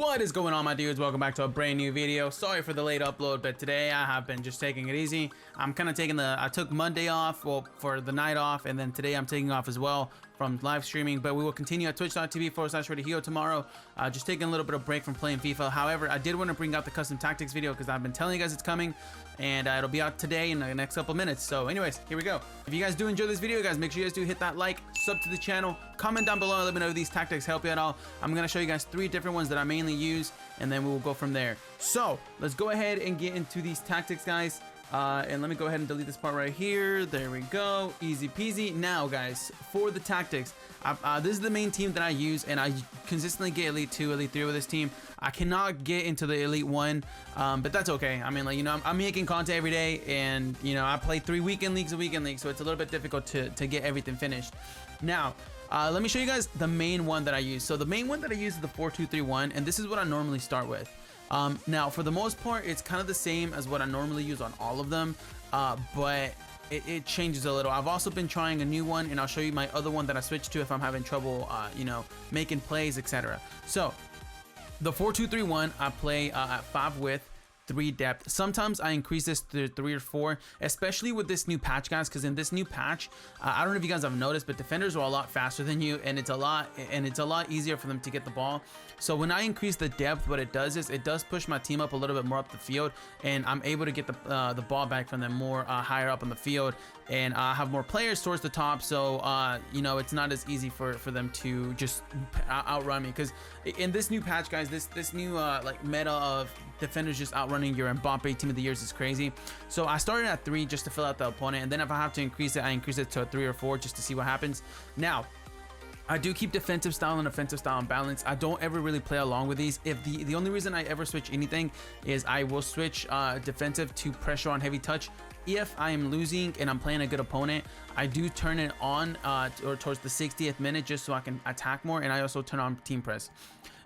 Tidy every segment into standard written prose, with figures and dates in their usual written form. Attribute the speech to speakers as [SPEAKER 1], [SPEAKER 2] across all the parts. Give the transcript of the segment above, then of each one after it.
[SPEAKER 1] What is going on, my dudes? Welcome back to a brand new video. Sorry for the late upload, but today I have been just taking it easy. I'm kind of taking I took Monday off, well, for the night off, and then today I'm taking off as well from live streaming, but we will continue at twitch.tv/ReadyHero tomorrow. Just taking a little bit of break from playing FIFA. However, I did want to bring out the custom tactics video because I've been telling you guys it's coming, and it'll be out today in the next couple minutes. So anyways, here we go. If you guys do enjoy this video, guys, make sure you guys do hit that like, sub to the channel, comment down below and let me know if these tactics help you at all. I'm going to show you guys 3 different ones that I mainly use, and then we will go from there. So let's go ahead and get into these tactics, guys. And let me go ahead and delete this part right here. There we go. Easy peasy. Now, guys, for the tactics, this is the main team that I use, and I consistently get Elite 2, Elite 3 with this team. I cannot get into the Elite 1, but that's okay. I mean, like, you know, I'm making content every day, and, you know, I play 3 weekend leagues, so it's a little bit difficult to get everything finished. Now, let me show you guys the main one that I use. So the main one that I use is the 4-2-3-1, and this is what I normally start with. Now, for the most part, it's kind of the same as what I normally use on all of them, but it changes a little. I've also been trying a new one, and I'll show you my other one that I switched to if I'm having trouble, you know, making plays, etc. So, the 4-2-3-1, I play at 5 width, 3 depth. Sometimes I increase this to 3 or 4, especially with this new patch, guys, because in this new patch, I don't know if you guys have noticed, but defenders are a lot faster than you, and it's a lot easier for them to get the ball. So when I increase the depth, what it does is it does push my team up a little bit more up the field, and I'm able to get the ball back from them more higher up on the field, and I have more players towards the top, so you know, it's not as easy for them to just outrun me. Because in this new patch, guys, this new like meta of defenders just outrunning your Mbappe team of the years is crazy. So I started at 3 just to fill out the opponent, and then if I have to increase it, I increase it to a 3 or 4 just to see what happens. Now, I do keep defensive style and offensive style in balance. I don't ever really play along with these. If the only reason I ever switch anything is I will switch defensive to pressure on heavy touch. If I am losing and I'm playing a good opponent, I do turn it on or towards the 60th minute just so I can attack more, and I also turn on team press.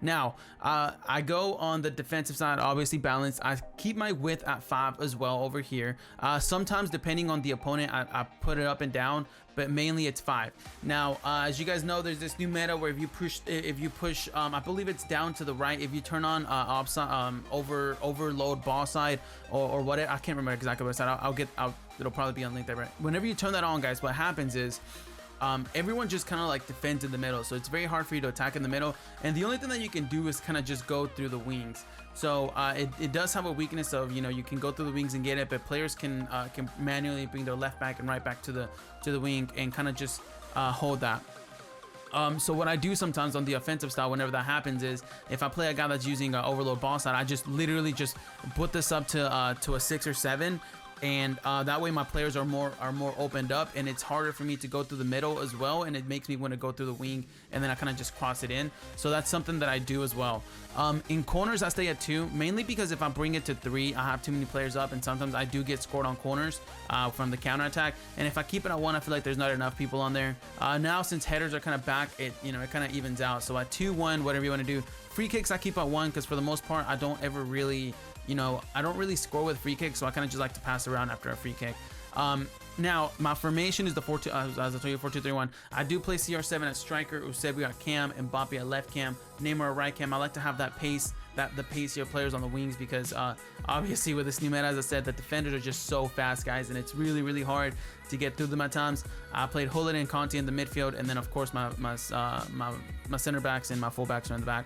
[SPEAKER 1] Now, I go on the defensive side, obviously balanced. I keep my width at 5 as well over here. Sometimes, depending on the opponent, I put it up and down, but mainly it's 5. Now, as you guys know, there's this new meta where if you push, I believe it's down to the right. If you turn on overload ball side or whatever, I can't remember exactly what side. It'll probably be on link there. Right? Whenever you turn that on, guys, what happens is everyone just kind of like defends in the middle, so it's very hard for you to attack in the middle, and the only thing that you can do is kind of just go through the wings. So it does have a weakness of, you know, you can go through the wings and get it, but players can manually bring their left back and right back to the wing and kind of just hold that. So what I do sometimes on the offensive style whenever that happens is if I play a guy that's using overload ball side, I just literally just put this up to a 6 or 7, and that way my players are more opened up, and it's harder for me to go through the middle as well, and it makes me want to go through the wing, and then I kind of just cross it in. So that's something that I do as well. In corners, I stay at 2, mainly because if I bring it to 3, I have too many players up, and sometimes I do get scored on corners from the counter attack. And if I keep it at 1, I feel like there's not enough people on there. Now, since headers are kind of back, it kind of evens out. So at 2-1, whatever you want to do. Free kicks, I keep at 1 because for the most part, I don't ever really, you know, I don't really score with free kicks, so I kind of just like to pass around after a free kick. Now, my formation is the 4-2, as I told you, 4-2-3-1. I do play CR7 at striker, Eusebio at cam, and Mbappe at left cam, Neymar at right cam. I like to have that pace, the pacier players on the wings, because obviously with this new meta, as I said, the defenders are just so fast, guys, and it's really, really hard to get through them at times. I played Hullet and Conte in the midfield, and then of course my center backs and my full backs are in the back.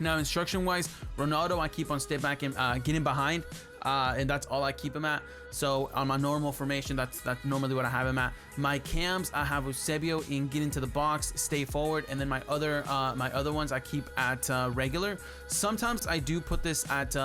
[SPEAKER 1] Now, instruction-wise, Ronaldo, I keep on stay back and getting behind, and that's all I keep him at. So on my normal formation, that's normally what I have him at. My cams, I have Eusebio in get into the box, stay forward, and then my other ones I keep at regular. Sometimes I do put this at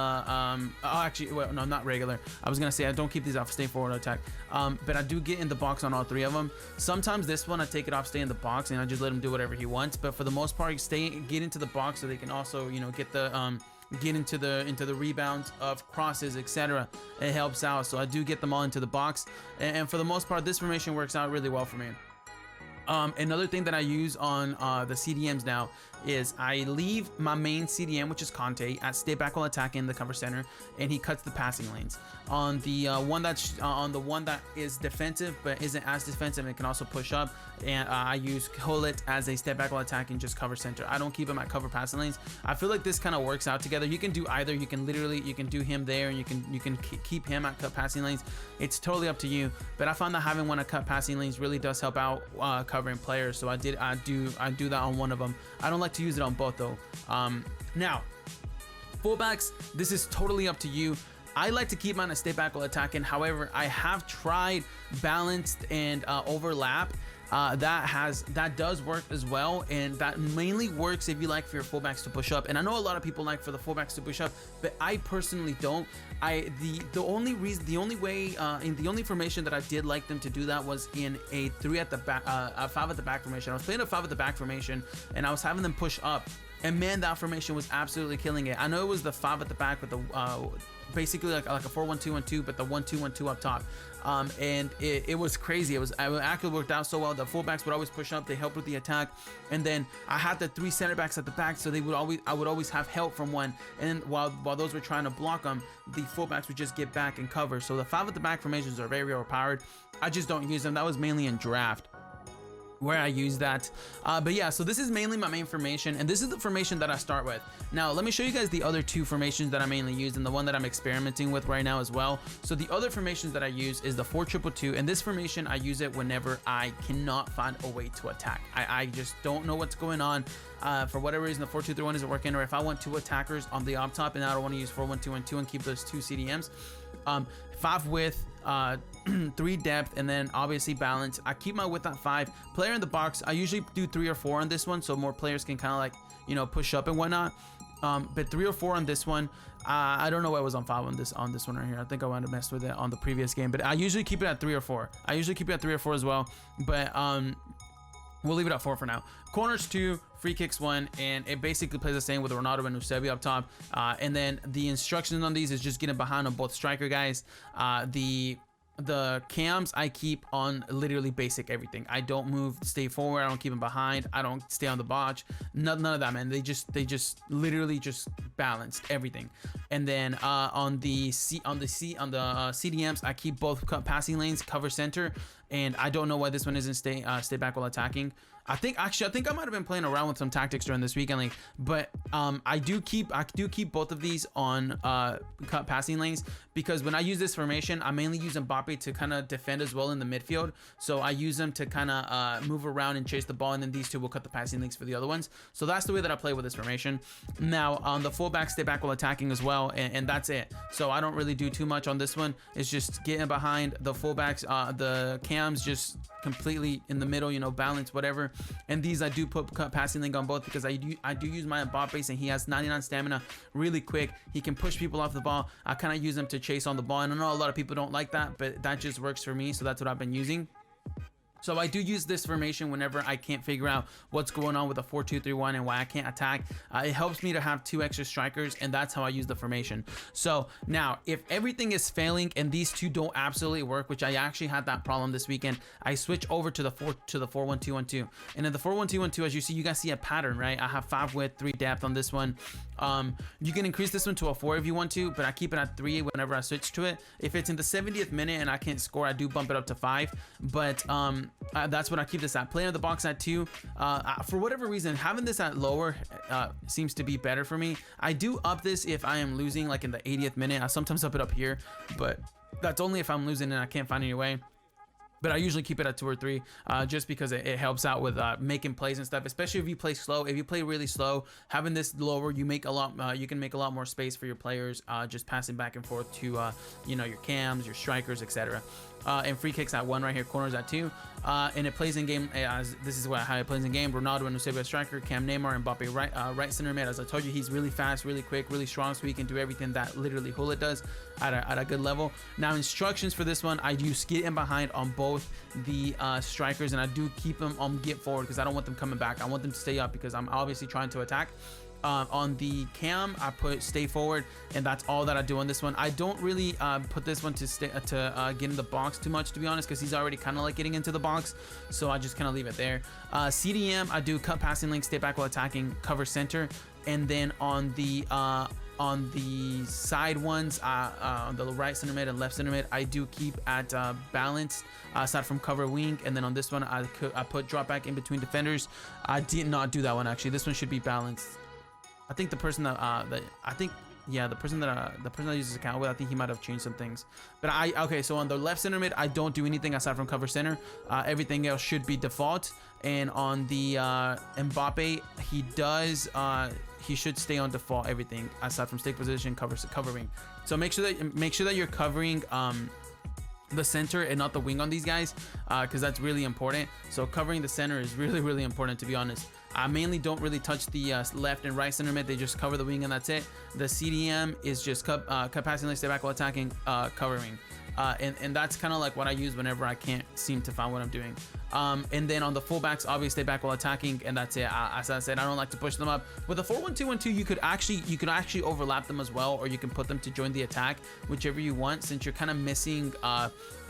[SPEAKER 1] actually, well, no, not regular. I was gonna say I don't keep these off stay forward attack, but I do get in the box on all 3 of them. Sometimes this one I take it off stay in the box, and I just let him do whatever he wants. But for the most part, get into the box so they can also, you know, get into the rebounds of crosses, etc. It helps out, so I do get them all into the box, and for the most part, this formation works out really well for me. Another thing that I use on the CDMs now is I leave my main CDM, which is Conte, at stay back while attacking the cover center, and he cuts the passing lanes. On the one that is defensive but isn't as defensive and can also push up, and I use Hullet as a step back while attacking, just cover center. I don't keep him at cover passing lanes. I feel like this kind of works out together. You can do either. You can do him there, and you can keep him at cut passing lanes. It's totally up to you. But I found that having one at cut passing lanes really does help out covering players. So I do that on one of them. I don't like to use it on both though. Now, fullbacks, this is totally up to you. I like to keep mine a stay back while attacking. However, I have tried balanced and overlap. That does work as well, and that mainly works if you like for your fullbacks to push up. And I know a lot of people like for the fullbacks to push up, but I personally don't. The only formation that I did like them to do that was in a 3 at the back, a 5 at the back formation. I was playing a 5 at the back formation, and I was having them push up, and man, that formation was absolutely killing it. I know it was the 5 at the back with the basically like a 4-1-2-1-2, but the 1-2-1-2 up top. And it was crazy. It actually worked out so well. The fullbacks would always push up, they helped with the attack, and then I had the 3 center backs at the back, so I would always have help from one, and then while those were trying to block them, the fullbacks would just get back and cover. So the 5 at the back formations are very overpowered. I just don't use them. That was mainly in draft where I use that. But yeah, so this is mainly my main formation, and this is the formation that I start with. Now let me show you guys the other 2 formations that I mainly use, and the one that I'm experimenting with right now as well. So the other formations that I use is the 4-2-2, and this formation I use it whenever I cannot find a way to attack. I just don't know what's going on. For whatever reason, the 4-2-3-1 isn't working, or if I want 2 attackers on the up top and I don't want to use 4-1-2-1-2 and keep those 2 CDMs, 5 width, 3 depth, and then obviously balance. I keep my width at 5. Player in the box, I usually do 3 or 4 on this one, so more players can kind of like, you know, push up and whatnot. But 3 or 4 on this one. I don't know why it was on 5 on this one right here. I think I wanted to mess with it on the previous game, but I usually keep it at 3 or 4. I usually keep it at 3 or 4 as well, but we'll leave it at 4 for now. Corners 2, free kicks 1, and it basically plays the same with Ronaldo and Eusebio up top. And then the instructions on these is just getting behind on both striker guys. The cams I keep on literally basic everything. I don't move, stay forward. I don't keep them behind. I don't stay on the botch. None of that, man. They just literally just balanced everything. And then on the CDMs, I keep both passing lanes, cover center, and I don't know why this one isn't stay back while attacking. I think I might have been playing around with some tactics during this weekend league, but I do keep both of these on cut passing lanes, because when I use this formation, I mainly use Mbappe to kind of defend as well in the midfield. So I use them to kind of move around and chase the ball, and then these 2 will cut the passing lanes for the other ones. So that's the way that I play with this formation. Now on the fullback, stay back while attacking as well, and that's it. So I don't really do too much on this one. It's just getting behind the fullbacks, the cams just completely in the middle, you know, balance, whatever. And these I do put cut passing link on both, because I do use my Mbappe, and he has 99 stamina, really quick. He can push people off the ball. I kind of use him to chase on the ball, and I know a lot of people don't like that, but that just works for me, so that's what I've been using. So I do use this formation whenever I can't figure out what's going on with a 4-2-3-1 and why I can't attack. It helps me to have 2 extra strikers, and that's how I use the formation. So now, if everything is failing and these 2 don't absolutely work, which I actually had that problem this weekend, I switch over to the 4-1-2-1-2. And in the 4-1-2-1-2, as you guys see a pattern, right? I have 5 width, 3 depth on this one. You can increase this one to a 4 if you want to, but I keep it at 3 whenever I switch to it. If it's in the 70th minute and I can't score, I do bump it up to 5. But that's what I keep this at. Player in the box at 2. For whatever reason, having this at lower seems to be better for me. I do up this if I am losing, like in the 80th minute. I sometimes up it up here, but that's only if I'm losing and I can't find any way. But I usually keep it at 2 or 3, just because it helps out with making plays and stuff, especially if you play slow. If you play really slow, having this lower, you can make a lot more space for your players, just passing back and forth to you know, your cams, your strikers, etc. And free kicks at 1 right here, corners at 2, and it plays in game as this is how it plays in game. Ronaldo and Eusebio striker, Cam Neymar and Mbappe right center mid. As I told you, he's really fast, really quick, really strong, so he can do everything that literally Hullet does at a good level. Now instructions for this one, I do skid in behind on both the strikers, and I do keep them on get forward because I don't want them coming back. I want them to stay up because I'm obviously trying to attack. On the cam, I put stay forward, and that's all that I do on this one. I don't really put this one to get in the box too much, to be honest, because he's already kind of like getting into the box, so I just kind of leave it there. CDM, I do cut passing link, stay back while attacking, cover center, and then on the side ones, on the right center mid and left center mid, I do keep at balanced, aside from cover wing. And then on this one, I put drop back in between defenders. I did not do that one, actually. This one should be balanced. I think the person that the person that uses this account with, I think he might have changed some things. But okay, so on the left center mid, I don't do anything aside from cover center. Everything else should be default. And on the Mbappe, he should stay on default, everything aside from stick position, covering. So make sure that you're covering the center and not the wing on these guys, because that's really important. So covering the center is really important, to be honest. I mainly don't really touch the left and right center mid. They just cover the wing and that's it. The CDM is just cut passing lane, stay back while attacking, covering. And that's kind of like what I use whenever I can't seem to find what I'm doing. And then on the fullbacks, obviously stay back while attacking, and that's it. As I said, I don't like to push them up. With the 4-1-2-1-2, you could actually overlap them as well, or you can put them to join the attack, whichever you want. Since you're kind of missing,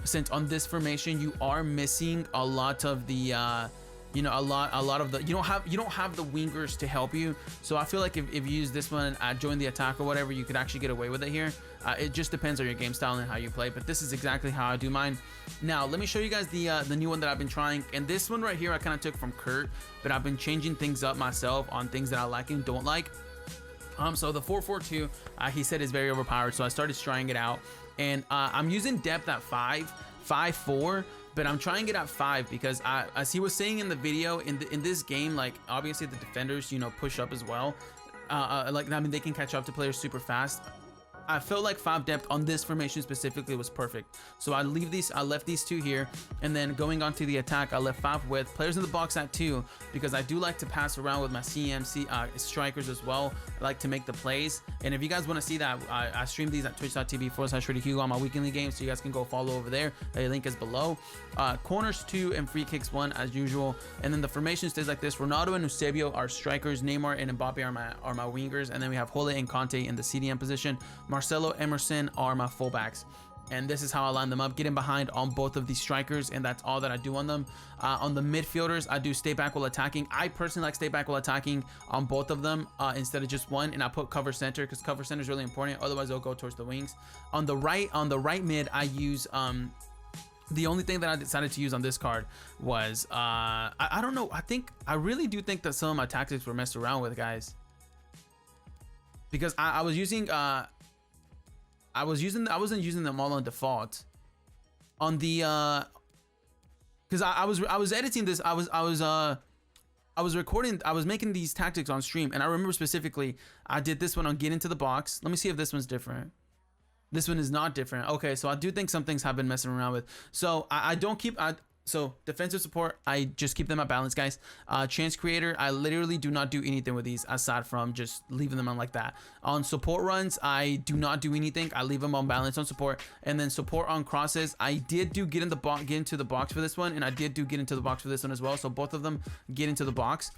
[SPEAKER 1] since on this formation you are missing a lot of the a lot of the, you don't have the wingers to help you. So I feel like if you use this one, join the attack or whatever, you could actually get away with it here. It just depends on your game style and how you play, but this is exactly how I do mine. Now let me show you guys the new one that I've been trying, and this one right here I kind of took from Kurt, but I've been changing things up myself on things that I like and don't like. So the 4-4-2, he said is very overpowered, so I started trying it out, and I'm using depth at 5-4, but I'm trying it at 5 because as he was saying in the video, in this game, like obviously the defenders, push up as well. They can catch up to players super fast. I felt like 5 depth on this formation specifically was perfect. So I left these 2 here, and then going on to the attack, I left 5 width, players in the box at 2, because I do like to pass around with my CMC strikers as well. I like to make the plays. And if you guys want to see that, I stream these at twitch.tv/Hugo on my weekly game, so you guys can go follow over there. The link is below. Corners 2 and free kicks 1 as usual. And then the formation stays like this. Ronaldo and Eusebio are strikers, Neymar and Mbappe are my wingers, and then we have Hole and Conte in the CDM position. Marcelo, Emerson are my fullbacks, and this is how I line them up, getting behind on both of these strikers, and that's all that I do on them. On the midfielders, I do stay back while attacking. I personally like stay back while attacking on both of them instead of just one, and I put cover center because cover center is really important, otherwise they'll go towards the wings. On the right mid, I use the only thing that I decided to use on this card was I don't know, I really do think that some of my tactics were messed around with, guys, because I wasn't using them all on default. On the because I was editing this, I was recording, I was making these tactics on stream, and I remember specifically I did this one on get into the box. Let me see if this one's different. This one is not different. Okay, so I do think some things have been messing around with. So I don't keep so defensive support, I just keep them at balance, guys. Chance creator, I literally do not do anything with these aside from just leaving them on like that. On support runs, I do not do anything. I leave them on balance on support. And then support on crosses, I did do get into the box for this one, and I did do get into the box for this one as well. So both of them get into the box.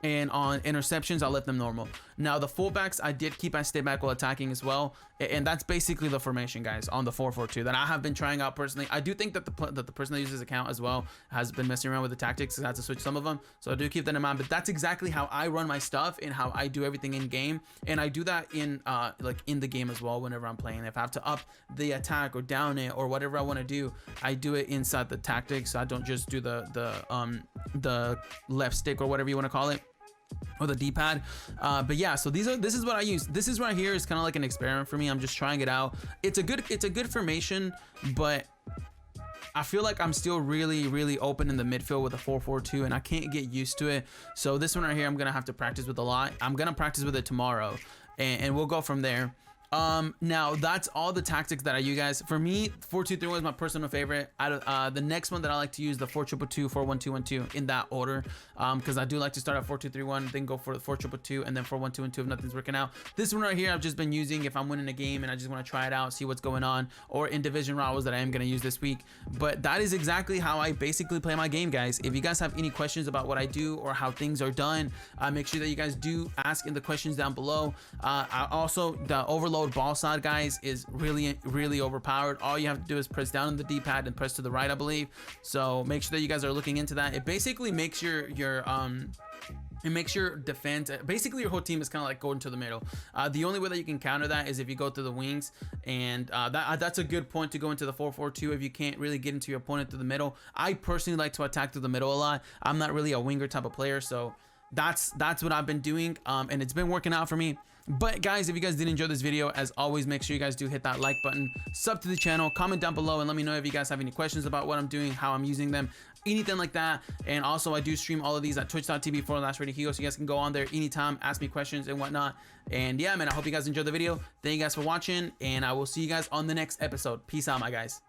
[SPEAKER 1] And on interceptions, I left them normal. Now the fullbacks, I did keep stay back while attacking as well. And that's basically the formation, guys, on the 4-4-2 that I have been trying out personally. I do think that the person that uses this account as well has been messing around with the tactics and had to switch some of them, so I do keep that in mind. But that's exactly how I run my stuff and how I do everything in game, and I do that in like in the game as well. Whenever I'm playing, if I have to up the attack or down it or whatever I want to do, I do it inside the tactics. I don't just do the left stick or whatever you want to call it, or the D-pad. But yeah, so this is what I use. This is right here is kind of like an experiment for me. I'm just trying it out. It's a good formation, but I feel like I'm still really open in the midfield with a 4-4-2, and I can't get used to it. So this one right here, I'm gonna have to practice with a lot. I'm gonna practice with it tomorrow, and we'll go from there. Now that's all the tactics that I use, guys. For me, 4-2-3-1 is my personal favorite. The next one that I like to use, the 4-2-2-2, 4-1-2-1-2, in that order, because I do like to start at 4-2-3-1, then go for the 4-2-2-2, and then 4-1-2-1-2 if nothing's working out. This one right here, I've just been using if I'm winning a game and I just want to try it out, see what's going on, or in division rivals that I am going to use this week. But that is exactly how I basically play my game, guys. If you guys have any questions about what I do or how things are done, make sure that you guys do ask in the questions down below. Also, the overload ball side, guys, is really overpowered. All you have to do is press down on the D-pad and press to the right, I believe. So make sure that you guys are looking into that. It basically makes your defense, basically your whole team is kind of like going to the middle. The only way that you can counter that is if you go through the wings, and that's a good point to go into the 4-4-2 if you can't really get into your opponent through the middle. I personally like to attack through the middle a lot. I'm not really a winger type of player, so that's what I've been doing, and it's been working out for me. But guys, if you guys did enjoy this video, as always, make sure you guys do hit that like button, sub to the channel, comment down below, and let me know if you guys have any questions about what I'm doing, how I'm using them, anything like that. And also, I do stream all of these at twitch.tv/ReadyHugo, so you guys can go on there anytime, ask me questions and whatnot. And yeah, man, I hope you guys enjoyed the video. Thank you guys for watching, and I will see you guys on the next episode. Peace out, my guys.